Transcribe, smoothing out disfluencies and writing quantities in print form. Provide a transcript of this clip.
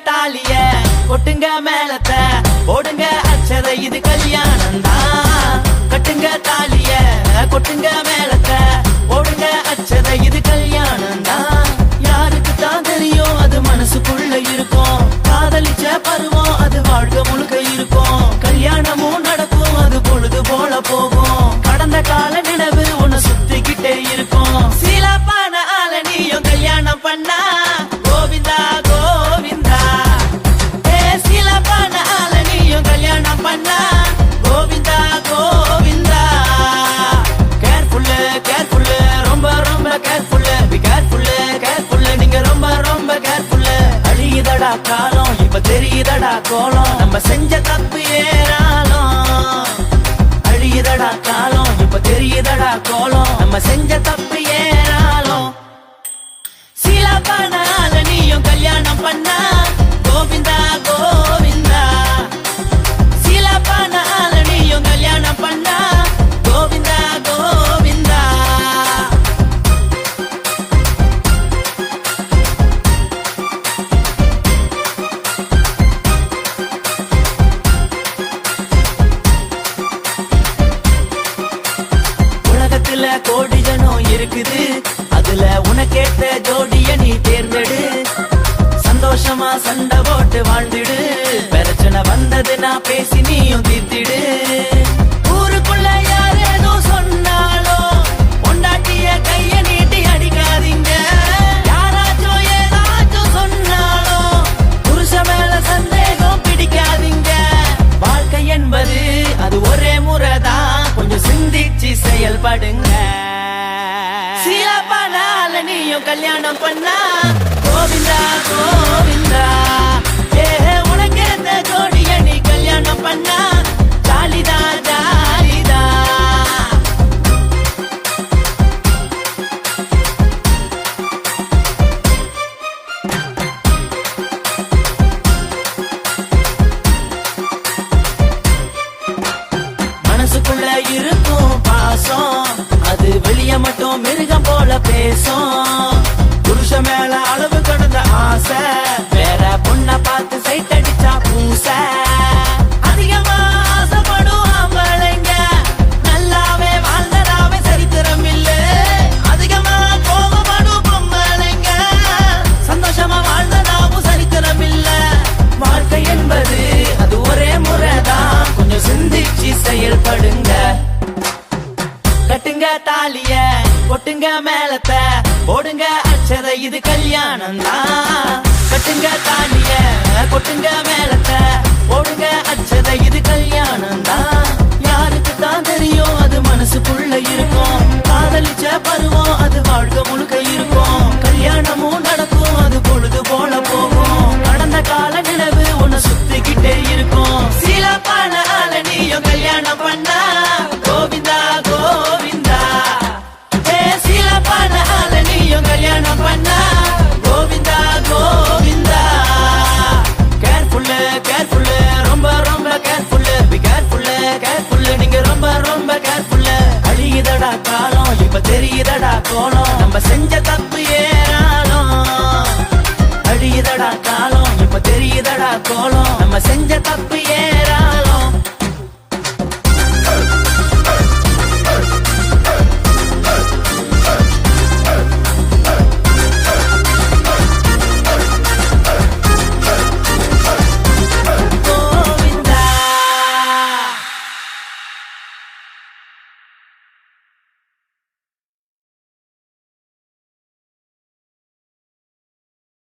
தாலிய கொட்டுங்க மேலத்த போடுங்க அச்சதை இது கல்யாணம் தான். கட்டுங்க தாலிய கொட்டுங்க மேலத்த போடுங்க அச்சதை இது கல்யாணம் தான். யாருக்கு தான் தெரியும் அது மனசுக்குள்ள இருக்கும். காதலிச்ச பருவம் அது வாழ்க்கை முழுக்க இருக்கும். கல்யாணமும் நடக்கும் அது பொழுது போல போகும். கடந்த கால நினைவு உன்னை சுத்திக்கிட்டே இருக்கும். சீலாப்பான ஆள நீயும் கல்யாணம் பண்ணா கோவிந்தா கோவிந்தா. சீலாப்பான ஆள நீயும் கல்யாணம் பண்ணா கோவிந்தா கோவிந்தா. கேர்ஃபுல்லு கேர்ஃபுல்லு ரொம்ப ரொம்ப கேர்ஃபுல்லு. பி கேர்ஃபுல்லு கேர்ஃபுல்லு நீங்க ரொம்ப ரொம்ப கேர்ஃபுல்லு. அழியுதடா காலம் இப்ப தெரியுதடா கோலம். நம்ம செஞ்ச தப்பு ஏறாலும் அழியுதடா காலம் இப்ப தெரியுதடா கோலம். நம்ம செஞ்ச தப்பு ஏறாலும் சீலாப்பான ஆள நீயும் கல்யாணம் பண்ணா கோவிந்தா கோவிந்தா. சீலாப்பான ஆள நீயும் கல்யாணம் பண்ணா கோவிந்தா கோவிந்தா. உலகத்துல கோடி ஜனம் இருக்குது, அதுல உனக்கேத்த ஜோடிய நீ தேர்ந்தெடு. சந்தோஷமா சண்டை போட்டு வாழ்ந்திடு. பிரச்சனை வந்தது நான் பேசி நீயும் தீர்த்திடு. ஊருக்குள்ள யார் ஏதோ சொன்னாலும் பொண்டாட்டிய கைய நீட்டி அடிக்காதீங்க. யாராச்சும் ஏதாச்சும் சொன்னாலும் புருஷ மேல சந்தேகம் பிடிக்காதீங்க. வாழ்க்கை என்பது அது ஒரே முறைதான், கொஞ்சம் சிந்திச்சு செயல்படுங்க. சீலாப்பான ஆள நீயும் கல்யாணம் பண்ணா கோவிந்தா கோவிந்தா. உனக்கேத்த ஜோடிய நீ கல்யாணம் பண்ணா ஜாலிதா ஜாலிதா. மனசுக்குள்ள இருக்கும் பாசம் அது வெளிய மட்டும் மிருகம் போல பேசும். புருஷ மேல அளவு கடந்த ஆசை வேற பொண்ண பார்த்து சைட் அடிச்சா பூச. அதிகமா ஆசைப்படும் ஆம்பளைங்க நல்லாவே வாழ்ந்ததாவே சரித்திரம் இல்ல. அதிகமா கோபப்படும் பொம்பளைங்க சந்தோஷமா வாழ்ந்ததாவும் சரித்திரம் இல்ல. வாழ்க்கை என்பது அது ஒரே முறைதான், கொஞ்சம் சிந்திச்சு செயல்படுங்க. கட்டுங்க தாலிய கொட்டுங்க மேலத்த போடுங்க அச்சதை இது கல்யாணம் தான். கட்டுங்க தாலிய கொட்டுங்க மேலத்த போடுங்க அச்சதை இது கல்யாணம் தான். யாருக்கு தான் தெரியும் அது மனசுக்குள்ள இருக்கும். காதலிச்ச பருவம் அது வாழ்க்கை முழுக்க இருக்கும். கல்யாணமும் நடக்கும் அது பொழுது போல போகும். கடந்த கால நினைவு உன்னை சுத்திக்கிட்டே இருக்கும். சீலாப்பான ஆள நீயும் கல்யாணம் பண்ணா கோவிந்தா கோவிந்தா. சீலாப்பான ஆள நீயும் கல்யாணம் பண்ணா கோவிந்தா கோவிந்தா. கேர்ஃபுல்லு கேர்ஃபுல்லு ரொம்ப ரொம்ப கேர்ஃபுல்லு. பி கேர்ஃபுல்லு கேர்ஃபுல்லு நீங்க ரொம்ப ரொம்ப கேர்ஃபுல்லு. அழியுதடா காலம் இப்ப தெரியுதடா கோலம். நம்ம செஞ்ச தப்பு ஏறாலும் அழியுதடா காலம் இப்ப தெரியுதடா கோலம். நம்ம செஞ்ச தப்பு